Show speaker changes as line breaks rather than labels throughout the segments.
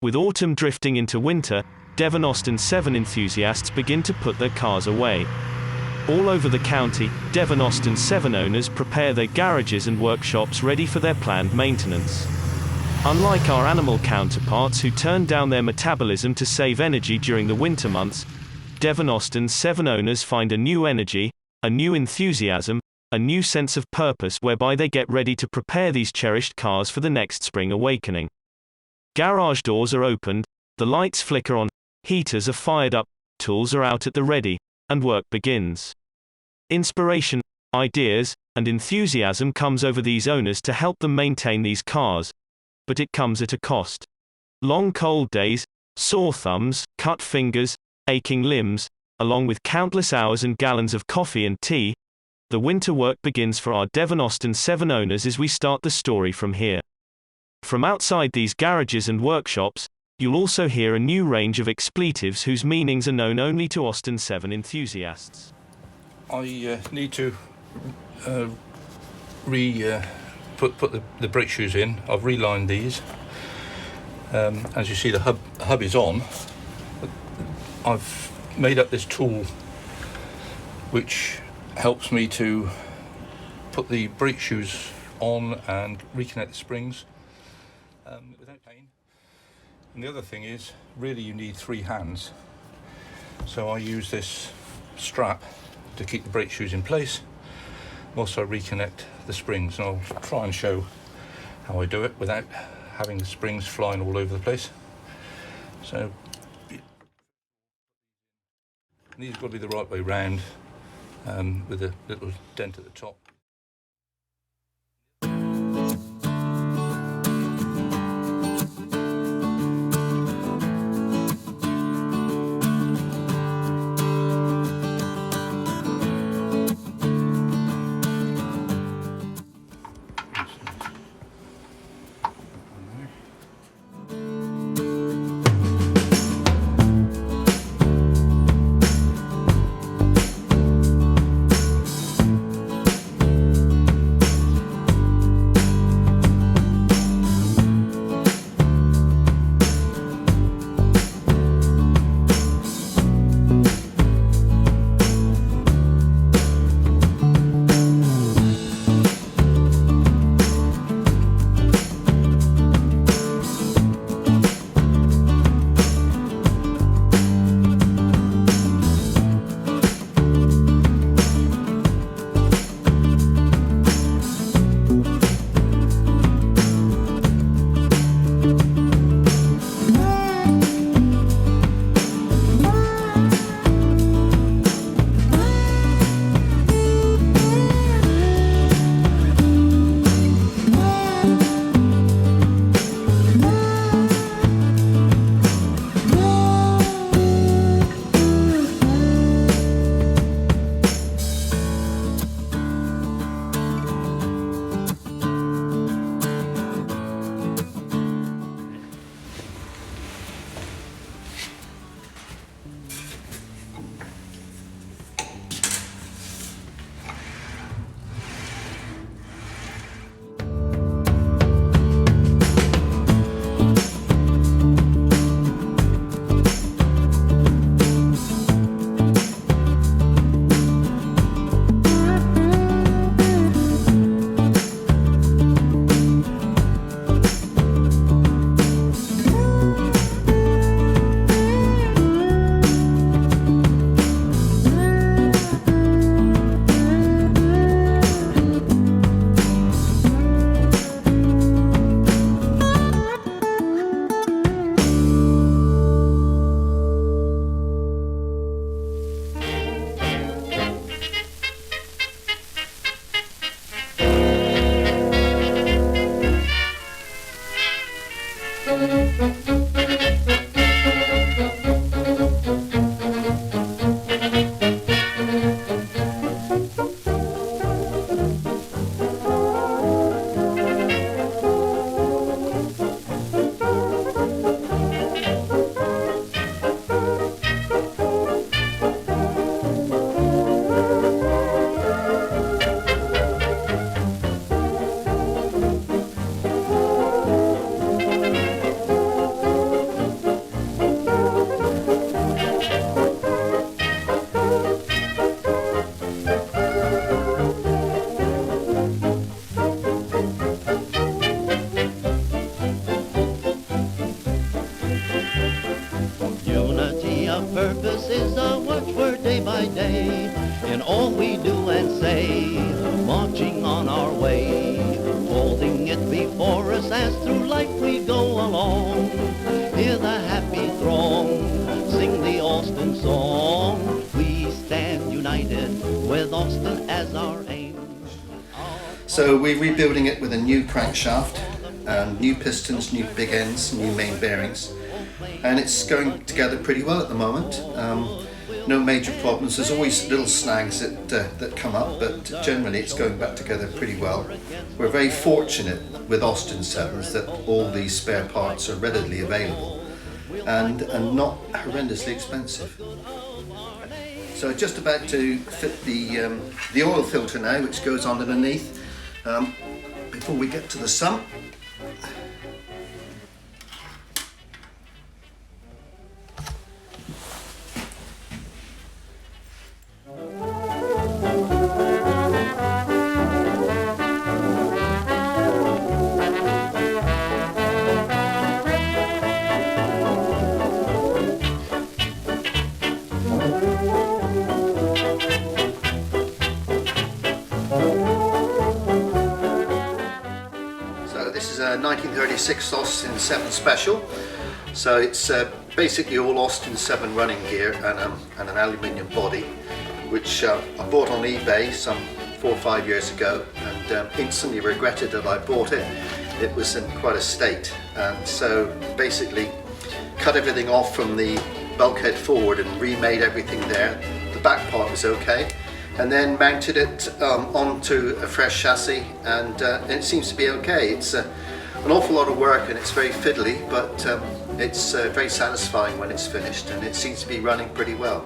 With autumn drifting into winter, Devon Austin 7 enthusiasts begin to put their cars away. All over the county, Devon Austin 7 owners prepare their garages and workshops ready for their planned maintenance. Unlike our animal counterparts who turn down their metabolism to save energy during the winter months, Devon Austin 7 owners find a new energy, a new enthusiasm, a new sense of purpose whereby they get ready to prepare these cherished cars for the next spring awakening. Garage doors are opened, the lights flicker on, heaters are fired up, tools are out at the ready, and work begins. Inspiration, ideas, and enthusiasm comes over these owners to help them maintain these cars, but it comes at a cost. Long cold days, sore thumbs, cut fingers, aching limbs, along with countless hours and gallons of coffee and tea, the winter work begins for our Devon Austin 7 owners as we start the story from here. From outside these garages and workshops, you'll also hear a new range of expletives whose meanings are known only to Austin 7 enthusiasts.
I need to put the brake shoes in. I've relined these. As you see, the hub is on. I've made up this tool which helps me to put the brake shoes on and reconnect the springs without pain. And the other thing is, really you need 3 hands. So I use this strap to keep the brake shoes in place whilst I reconnect the springs, and I'll try and show how I do it without having the springs flying all over the place. So these have got to be the right way round, with a little dent at the top.
as our aim.
So we're rebuilding it with a new crankshaft, new pistons, new big ends, new main bearings, and it's going together pretty well at the moment. No major problems. There's always little snags that come up, but generally it's going back together pretty well. We're very fortunate with Austin 7s that all these spare parts are readily available and not horrendously expensive. So just about to fit the oil filter now, which goes on underneath. Before we get to the sump. This is a 1936 Austin 7 Special, so it's basically all Austin 7 running gear and an aluminium body, which I bought on eBay some 4 or 5 years ago, and instantly regretted that I bought it. It was in quite a state, and so basically cut everything off from the bulkhead forward and remade everything there. The back part was okay, and then mounted it onto a fresh chassis, and it seems to be okay. It's an awful lot of work and it's very fiddly, but it's very satisfying when it's finished, and it seems to be running pretty well.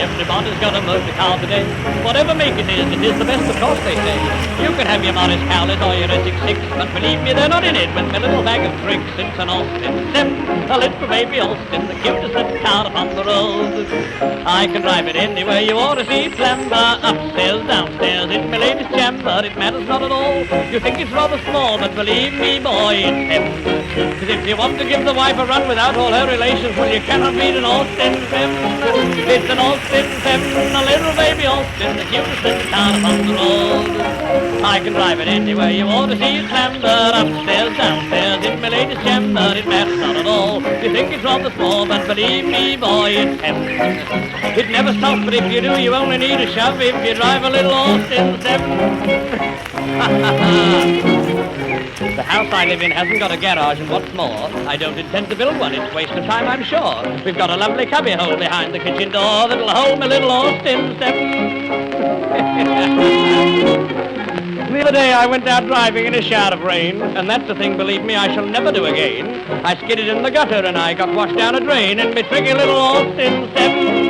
Everybody's got a motor car today. Whatever make it is the best of course they say. You can have your Morris Cowlet or your Essex 6, but believe me, they're not in it with my little bag of tricks. It's an Austin 7, a little baby Austin, the cutest little car upon the road. I can drive it anywhere you ought to see, clamber upstairs, downstairs, in my lady's chamber. It matters not at all. You think it's rather small, but believe me, boy, it's heaven. 'Cause if you want to give the wife a run without all her relations, well, you cannot beat an Austin 7. It's an Austin 7, a little baby Austin, the cutest little car upon the road. I can drive it anywhere you ought to see it, clamber upstairs, downstairs, in my lady's chamber. It matters not at all. You think it's rather small, but believe me, boy, it's heaven. It never stops, but if you do, you only need a shove if you drive a little Austin 7. The house I live in hasn't got a garage, and what's more, I don't intend to build one. It's a waste of time, I'm sure. We've got a lovely cubby hole behind the kitchen door that'll hold my little Austin 7. The other day I went out driving in a shower of rain, and that's a thing, believe me, I shall never do again. I skidded in the gutter and I got washed down a drain in my tricky little Austin 7.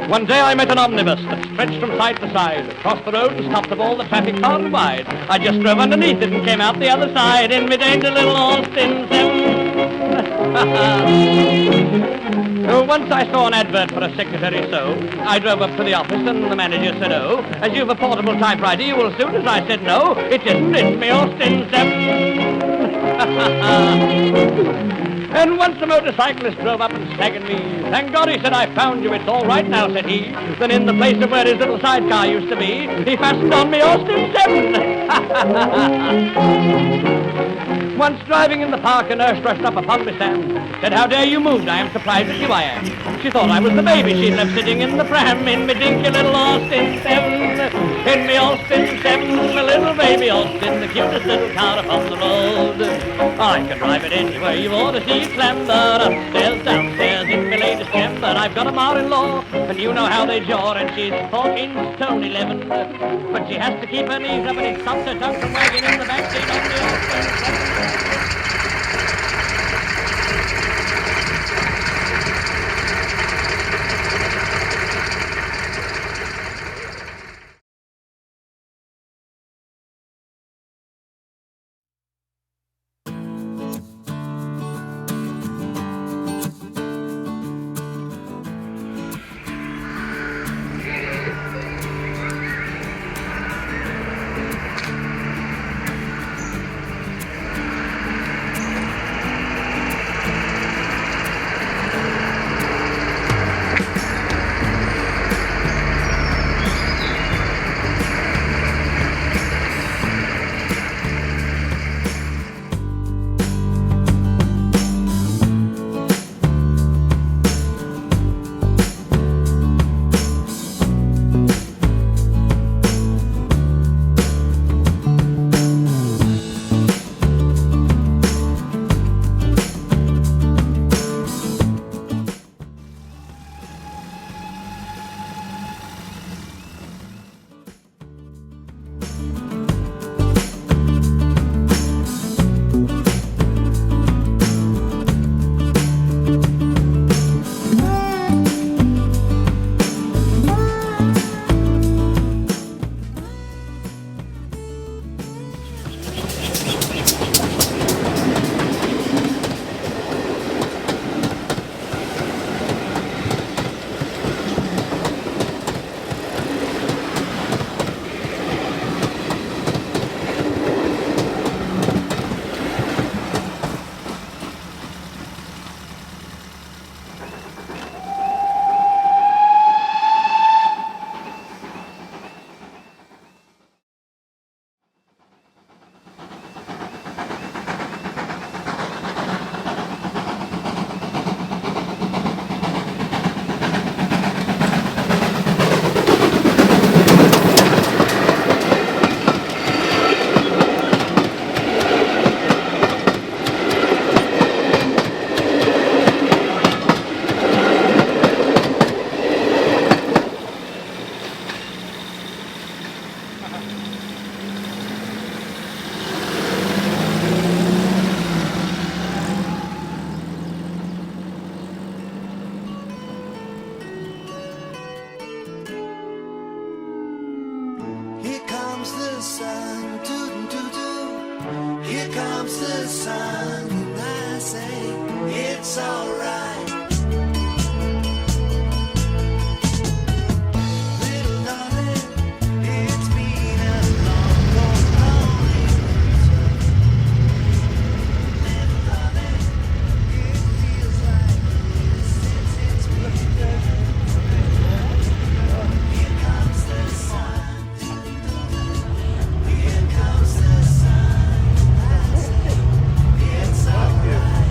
One day I met an omnibus that stretched from side to side, across the road and stopped of all the traffic far and wide. I just drove underneath it and came out the other side in my dainty little Austin 7. Once I saw an advert for a secretary, so I drove up to the office and the manager said, "Oh, as you've a portable typewriter, you will suit us." I said, "No, it isn't. It's me Austin 7. And once a motorcyclist drove up and staggered me. "Thank God," he said, "I found you. It's all right now," said he. Then in the place of where his little sidecar used to be, he fastened on me Austin 7. Once driving in the park, a nurse rushed up upon me, Sam. Said, "How dare you move? I am surprised at you, I am." She thought I was the baby she'd left sitting in the pram in me dinky little Austin 7. In me Austin baby Austin, the cutest little car upon the road. I can drive it anywhere you want to see it clamber, upstairs, downstairs, in my latest chamber. I've got a mother-in-law, and you know how they jaw, and she's 14 stone 11. But she has to keep her knees up, and it stops her tongue from wagging in the back seat on the Austin.
comes the sun, and I say it's alright. Little darling, it's been a long, lonely winter. Little darling, it feels like years since it's been. Here comes the sun. Here comes the sun. I say it's alright.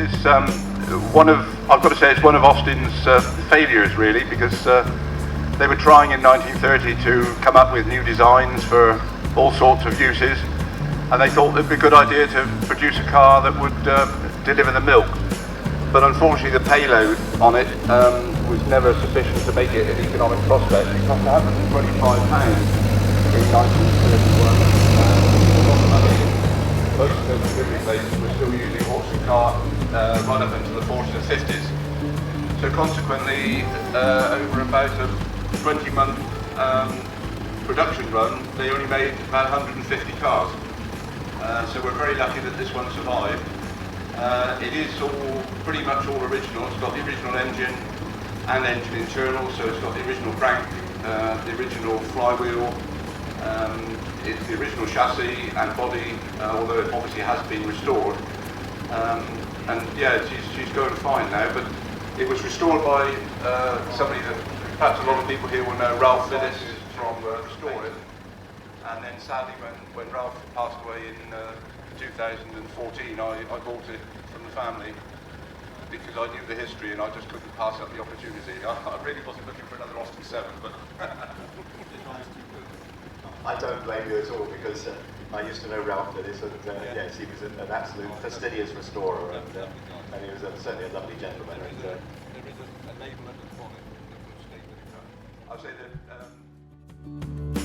is I've got to say, it's one of Austin's failures really, because they were trying in 1930 to come up with new designs for all sorts of uses, and they thought it'd be a good idea to produce a car that would deliver the milk. But unfortunately the payload on it was never sufficient to make it an economic prospect. It cost £125 in 1931. Most of the delivery places were still using horse and cart right up into the 40s and 50s. So consequently, over about a 20-month production run, they only made about 150 cars. So we're very lucky that this one survived. It is pretty much all original. It's got the original engine and engine internal, so it's got the original crank, the original flywheel, it's the original chassis and body, although it obviously has been restored. And yeah, she's going fine now, but it was restored by somebody that perhaps a lot of people here will know, Ralph Phillips from Restore It. And then sadly when Ralph passed away in 2014, I bought it from the family because I knew the history and I just couldn't pass up the opportunity. I really wasn't looking for another Austin 7, but
I don't blame you at all, because I used to know Ralph Phillips, and yes, he was an absolute fastidious restorer, and he was certainly a lovely gentleman. And,
there is a label at the bonnet that will state that it's I'll say that